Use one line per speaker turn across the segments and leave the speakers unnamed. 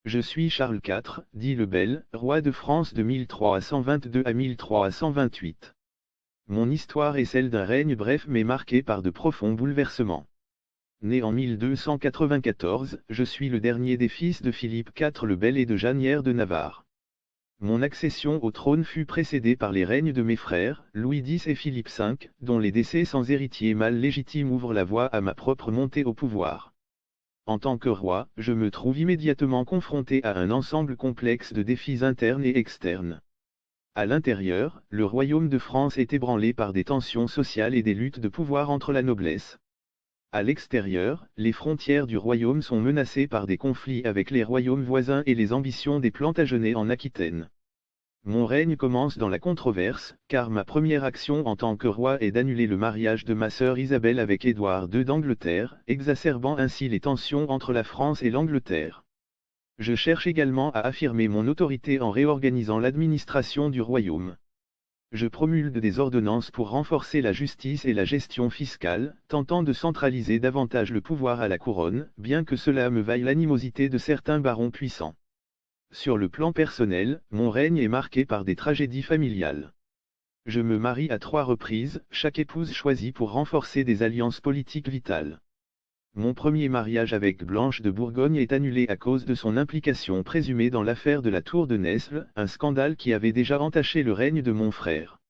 Je suis Charles IV, dit le Bel, roi de France de 1322 à 1328. Mon histoire est celle d'un règne bref mais marqué par de profonds bouleversements. Né en 1294, je suis le dernier des fils de Philippe IV le Bel et de Jeannière de Navarre. Mon accession au trône fut précédée par les règnes de mes frères, Louis X et Philippe V, dont les décès sans héritier mâle légitime ouvrent la voie à ma propre montée au pouvoir. En tant que roi, je me trouve immédiatement confronté à un ensemble complexe de défis internes et externes. À l'intérieur, le royaume de France est ébranlé par des tensions sociales et des luttes de pouvoir entre la noblesse. À l'extérieur, les frontières du royaume sont menacées par des conflits avec les royaumes voisins et les ambitions des Plantagenets en Aquitaine. Mon règne commence dans la controverse, car ma première action en tant que roi est d'annuler le mariage de ma sœur Isabelle avec Édouard II d'Angleterre, exacerbant ainsi les tensions entre la France et l'Angleterre. Je cherche également à affirmer mon autorité en réorganisant l'administration du royaume. Je promulgue des ordonnances pour renforcer la justice et la gestion fiscale, tentant de centraliser davantage le pouvoir à la couronne, bien que cela me vaille l'animosité de certains barons puissants. Sur le plan personnel, mon règne est marqué par des tragédies familiales. Je me marie à 3 reprises, chaque épouse choisie pour renforcer des alliances politiques vitales. Mon premier mariage avec Blanche de Bourgogne est annulé à cause de son implication présumée dans l'affaire de la Tour de Nesle, un scandale qui avait déjà entaché le règne de mon frère.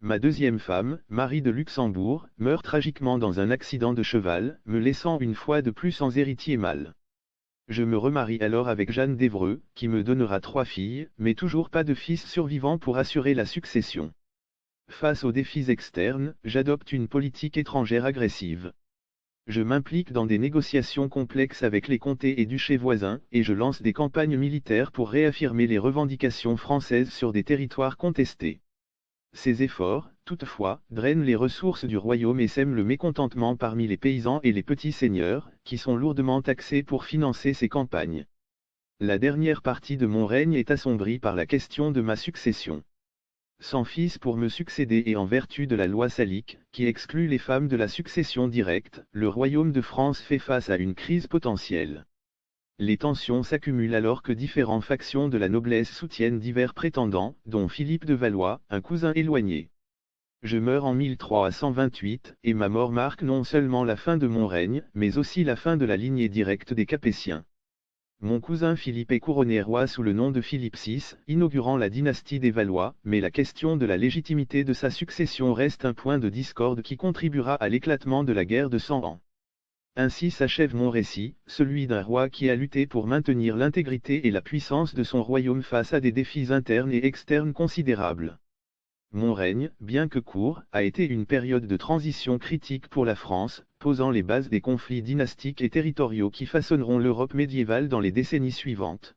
Ma deuxième femme, Marie de Luxembourg, meurt tragiquement dans un accident de cheval, me laissant une fois de plus sans héritier mâle. Je me remarie alors avec Jeanne d'Évreux, qui me donnera 3 filles, mais toujours pas de fils survivants pour assurer la succession. Face aux défis externes, j'adopte une politique étrangère agressive. Je m'implique dans des négociations complexes avec les comtés et duchés voisins, et je lance des campagnes militaires pour réaffirmer les revendications françaises sur des territoires contestés. Ces efforts, toutefois, drainent les ressources du royaume et sèment le mécontentement parmi les paysans et les petits seigneurs, qui sont lourdement taxés pour financer ces campagnes. La dernière partie de mon règne est assombrie par la question de ma succession. Sans fils pour me succéder et en vertu de la loi salique, qui exclut les femmes de la succession directe, le royaume de France fait face à une crise potentielle. Les tensions s'accumulent alors que différentes factions de la noblesse soutiennent divers prétendants, dont Philippe de Valois, un cousin éloigné. Je meurs en 1328, et ma mort marque non seulement la fin de mon règne, mais aussi la fin de la lignée directe des Capétiens. Mon cousin Philippe est couronné roi sous le nom de Philippe VI, inaugurant la dynastie des Valois, mais la question de la légitimité de sa succession reste un point de discorde qui contribuera à l'éclatement de la guerre de 100 ans. Ainsi s'achève mon récit, celui d'un roi qui a lutté pour maintenir l'intégrité et la puissance de son royaume face à des défis internes et externes considérables. Mon règne, bien que court, a été une période de transition critique pour la France, posant les bases des conflits dynastiques et territoriaux qui façonneront l'Europe médiévale dans les décennies suivantes.